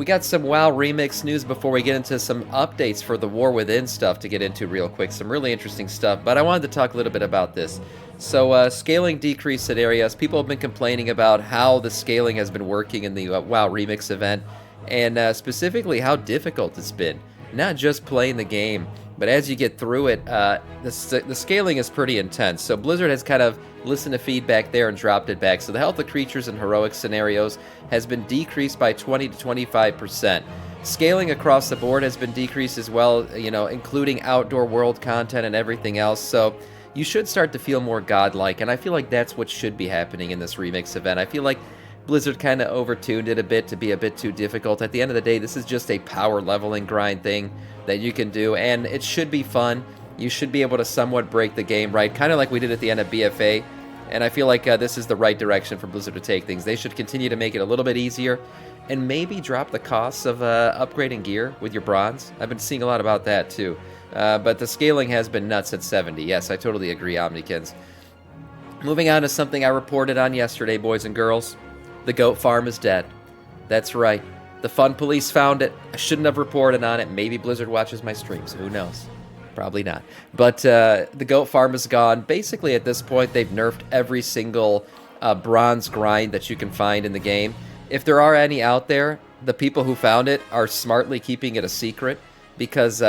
We got some WoW Remix news before we get into some updates for the War Within stuff to get into real quick. Some really interesting stuff, but I wanted to talk a little bit about this. So, scaling decrease in areas. People have been complaining about how the scaling has been working in the WoW Remix event, and specifically how difficult it's been. Not just playing the game, but as you get through it, the scaling is pretty intense. So Blizzard has kind of listened to feedback there and dropped it back. So the health of creatures in heroic scenarios has been decreased by 20 to 25%. Scaling across the board has been decreased as well, you know, including outdoor world content and everything else. So you should start to feel more godlike, and I feel like that's what should be happening in this remix event. I feel like Blizzard kind of overtuned it a bit to be a bit too difficult. At the end of the day, this is just a power leveling grind thing that you can do, and it should be fun. You should be able to somewhat break the game, right? Kind of like we did at the end of BFA, and I feel like this is the right direction for Blizzard to take things. They should continue to make it a little bit easier, and maybe drop the costs of upgrading gear with your bronze. I've been seeing a lot about that too. But the scaling has been nuts at 70. Yes, I totally agree, Omnikins. Moving on to something I reported on yesterday, boys and girls. The goat farm is dead. That's right. The Fun Police found it. I shouldn't have reported on it. Maybe Blizzard watches my streams. Who knows? Probably not. But the goat farm is gone. Basically, at this point, they've nerfed every single bronze grind that you can find in the game. If there are any out there, the people who found it are smartly keeping it a secret, because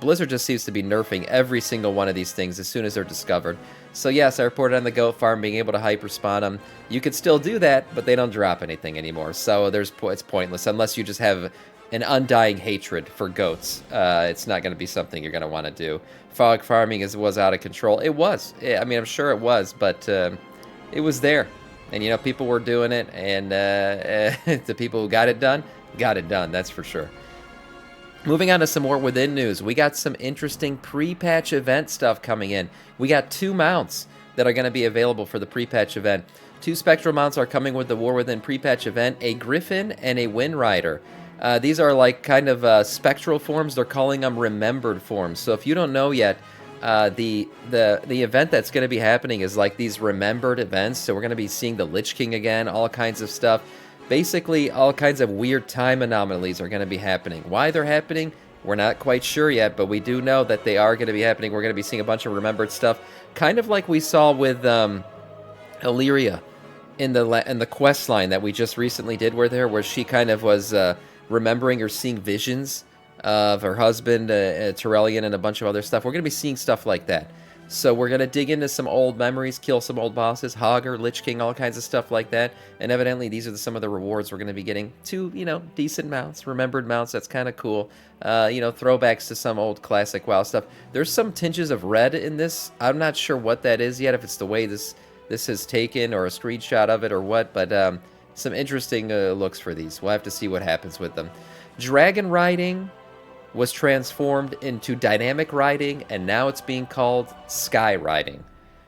Blizzard just seems to be nerfing every single one of these things as soon as they're discovered. So yes, I reported on the goat farm being able to hyperspawn them. You could still do that, but they don't drop anything anymore. So it's pointless unless you just have an undying hatred for goats. It's not going to be something you're going to want to do. Fog farming was out of control. It was. I mean, I'm sure it was, but it was there. And, you know, people were doing it, and the people who got it done, that's for sure. Moving on to some more Within news, we got some interesting pre-patch event stuff coming in. We got 2 mounts that are going to be available for the pre-patch event. 2 Spectral mounts are coming with the War Within pre-patch event, a Griffin and a Wind Rider. These are like kind of spectral forms. They're calling them remembered forms. So if you don't know yet, the event that's going to be happening is like these remembered events. So we're going to be seeing the Lich King again, all kinds of stuff. Basically, all kinds of weird time anomalies are going to be happening. Why they're happening, we're not quite sure yet, but we do know that they are going to be happening. We're going to be seeing a bunch of remembered stuff, kind of like we saw with Illyria in the quest line that we just recently did, where she kind of was remembering or seeing visions of her husband, Terrellian, and a bunch of other stuff. We're going to be seeing stuff like that. So we're going to dig into some old memories, kill some old bosses, Hogger, Lich King, all kinds of stuff like that. And evidently these are some of the rewards we're going to be getting. 2, you know, decent mounts, remembered mounts. That's kind of cool. You know, throwbacks to some old classic WoW stuff. There's some tinges of red in this. I'm not sure what that is yet, if it's the way this is taken or a screenshot of it or what. But some interesting looks for these. We'll have to see what happens with them. Dragon riding was transformed into dynamic riding, and now it's being called sky riding.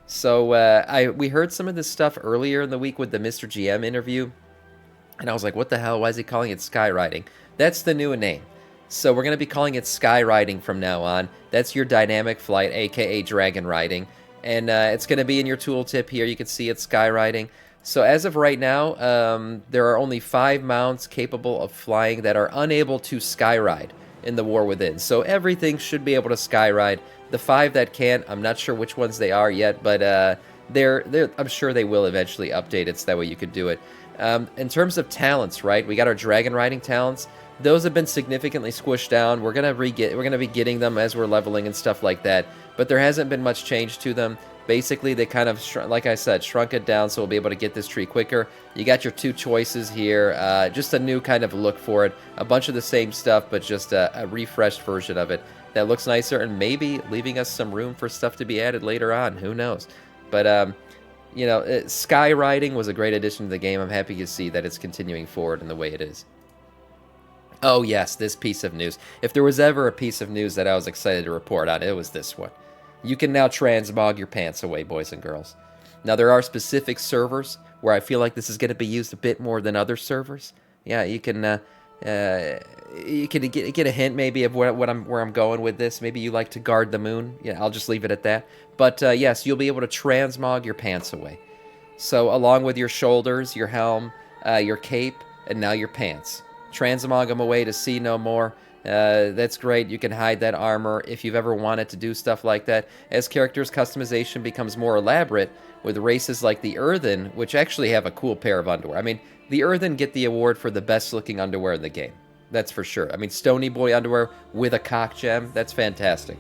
So we heard some of this stuff earlier in the week with the Mr. GM interview, and I was like, what the hell? Why is he calling it sky riding? That's the new name. So we're going to be calling it sky riding from now on. That's your dynamic flight, aka dragon riding, and it's going to be in your tooltip here. You can see it's sky riding. So as of right now, there are only 5 mounts capable of flying that are unable to sky ride in the War Within. So everything should be able to skyride. The 5 that can't, I'm not sure which ones they are yet, but I'm sure they will eventually update it so that way you could do it. In terms of talents, right? We got our dragon riding talents. Those have been significantly squished down. We're gonna be getting them as we're leveling and stuff like that. But there hasn't been much change to them. Basically, they kind of, like I said, shrunk it down so we'll be able to get this tree quicker. You got your 2 choices here. Just a new kind of look for it. A bunch of the same stuff, but just a refreshed version of it that looks nicer and maybe leaving us some room for stuff to be added later on. Who knows? But, you know, sky riding was a great addition to the game. I'm happy to see that it's continuing forward in the way it is. Oh, yes, this piece of news. If there was ever a piece of news that I was excited to report on, it was this one. You can now transmog your pants away, boys and girls. Now, there are specific servers where I feel like this is going to be used a bit more than other servers. Yeah, you can get a hint maybe of where I'm going with this. Maybe you like to guard the moon. Yeah, I'll just leave it at that. But yes, you'll be able to transmog your pants away. So along with your shoulders, your helm, your cape, and now your pants. transmog them away to see no more. That's great. You can hide that armor if you've ever wanted to do stuff like that. As characters' customization becomes more elaborate, with races like the Earthen, which actually have a cool pair of underwear. I mean, the Earthen get the award for the best-looking underwear in the game. That's for sure. I mean, Stony Boy underwear with a cock gem, that's fantastic.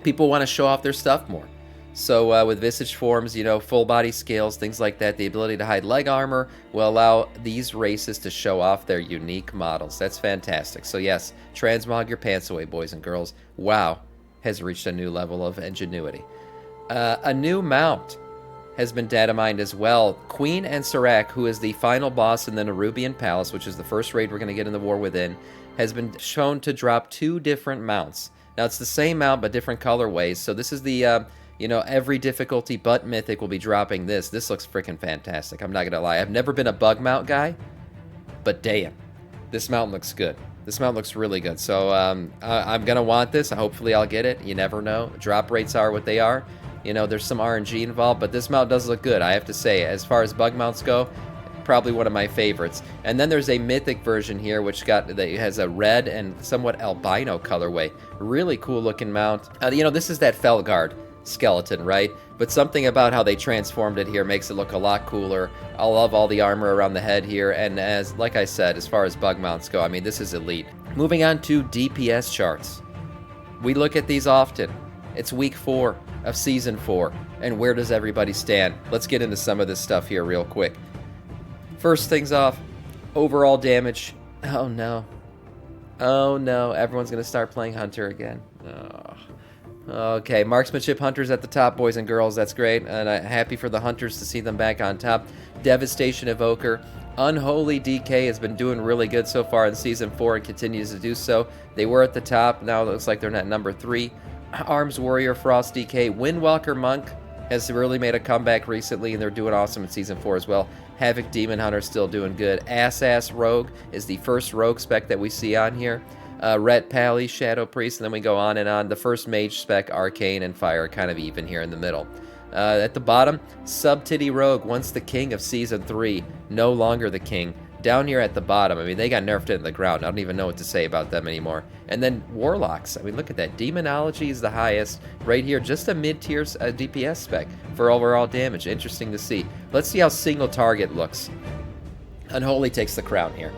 People want to show off their stuff more. So with visage forms, you know, full body scales, things like that, the ability to hide leg armor will allow these races to show off their unique models. That's fantastic. So yes, transmog your pants away, boys and girls. WoW has reached a new level of ingenuity. A new mount has been data mined as well. Queen Enserak, who is the final boss in the Nerubian Palace, which is the first raid we're going to get in the War Within, has been shown to drop 2 different mounts. Now, it's the same mount, but different colorways. So this is the, you know, every difficulty but Mythic will be dropping this. This looks freaking fantastic. I'm not going to lie. I've never been a bug mount guy, but damn, this mount looks good. This mount looks really good. So I'm going to want this. Hopefully I'll get it. You never know. Drop rates are what they are. You know, there's some RNG involved, but this mount does look good, I have to say. As far as bug mounts go, probably one of my favorites. And then there's a mythic version here, which has a red and somewhat albino colorway. Really cool looking mount. You know, this is that Felguard skeleton, right? But something about how they transformed it here makes it look a lot cooler. I love all the armor around the head here. And like I said, as far as bug mounts go, I mean, this is elite. Moving on to DPS charts. We look at these often. It's week 4 of season 4. And where does everybody stand? Let's get into some of this stuff here real quick. First things off, overall damage. Oh no. Oh no, everyone's going to start playing Hunter again. Oh. Okay, Marksmanship Hunters at the top, boys and girls. That's great. And I'm happy for the Hunters to see them back on top. Devastation Evoker. Unholy DK has been doing really good so far in Season 4 and continues to do so. They were at the top. Now it looks like they're at number 3. Arms Warrior, Frost DK. Windwalker Monk has really made a comeback recently, and they're doing awesome in Season 4 as well. Havoc Demon Hunter still doing good. Ass Rogue is the first rogue spec that we see on here. Ret Pally, Shadow Priest, and then we go on and on. The first mage spec, Arcane and Fire, kind of even here in the middle. At the bottom, Sub-Titty Rogue, once the king of Season 3, no longer the king. Down here at the bottom, I mean, they got nerfed into the ground. I don't even know what to say about them anymore. And then Warlocks, I mean, look at that. Demonology is the highest right here. Just a mid-tier DPS spec for overall damage. Interesting to see. Let's see how single target looks. Unholy takes the crown here.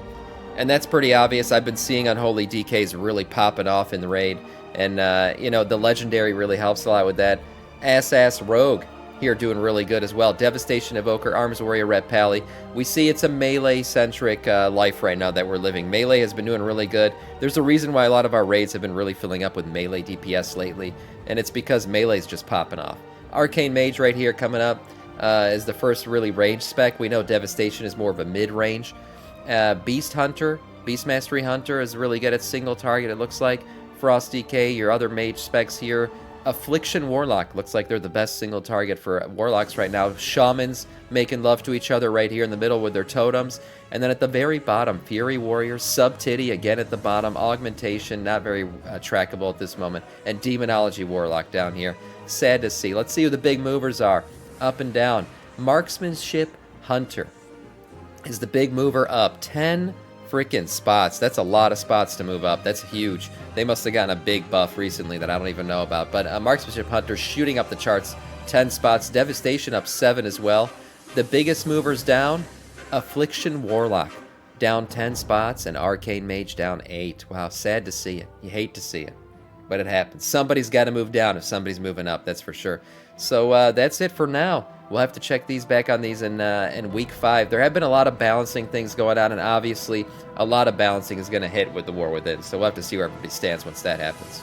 And that's pretty obvious. I've been seeing Unholy DKs really popping off in the raid. And, you know, the Legendary really helps a lot with that. Ass Rogue here doing really good as well. Devastation Evoker, Arms Warrior, Ret Pally. We see it's a melee-centric life right now that we're living. Melee has been doing really good. There's a reason why a lot of our raids have been really filling up with melee DPS lately, and it's because melee's just popping off. Arcane Mage right here coming up is the first really range spec. We know Devastation is more of a mid-range. Beast Hunter, Beast Mastery Hunter is really good at single target, it looks like. Frost DK, your other mage specs here. Affliction Warlock, looks like they're the best single target for Warlocks right now. Shamans making love to each other right here in the middle with their totems. And then at the very bottom, Fury Warrior, Sub-Titty again at the bottom. Augmentation, not very trackable at this moment. And Demonology Warlock down here. Sad to see. Let's see who the big movers are. Up and down. Marksmanship Hunter is the big mover up. 10 freaking spots. That's a lot of spots to move up. That's huge. They must have gotten a big buff recently that I don't even know about. But Marksmanship Hunter shooting up the charts. 10 spots. Devastation up 7 as well. The biggest movers down, Affliction Warlock down 10 spots, and Arcane Mage down 8. Wow, sad to see it. You hate to see it, but it happens. Somebody's got to move down if somebody's moving up, that's for sure. So that's it for now. We'll have to check these back on these in week 5. There have been a lot of balancing things going on, and obviously a lot of balancing is going to hit with the War Within. So we'll have to see where everybody stands once that happens.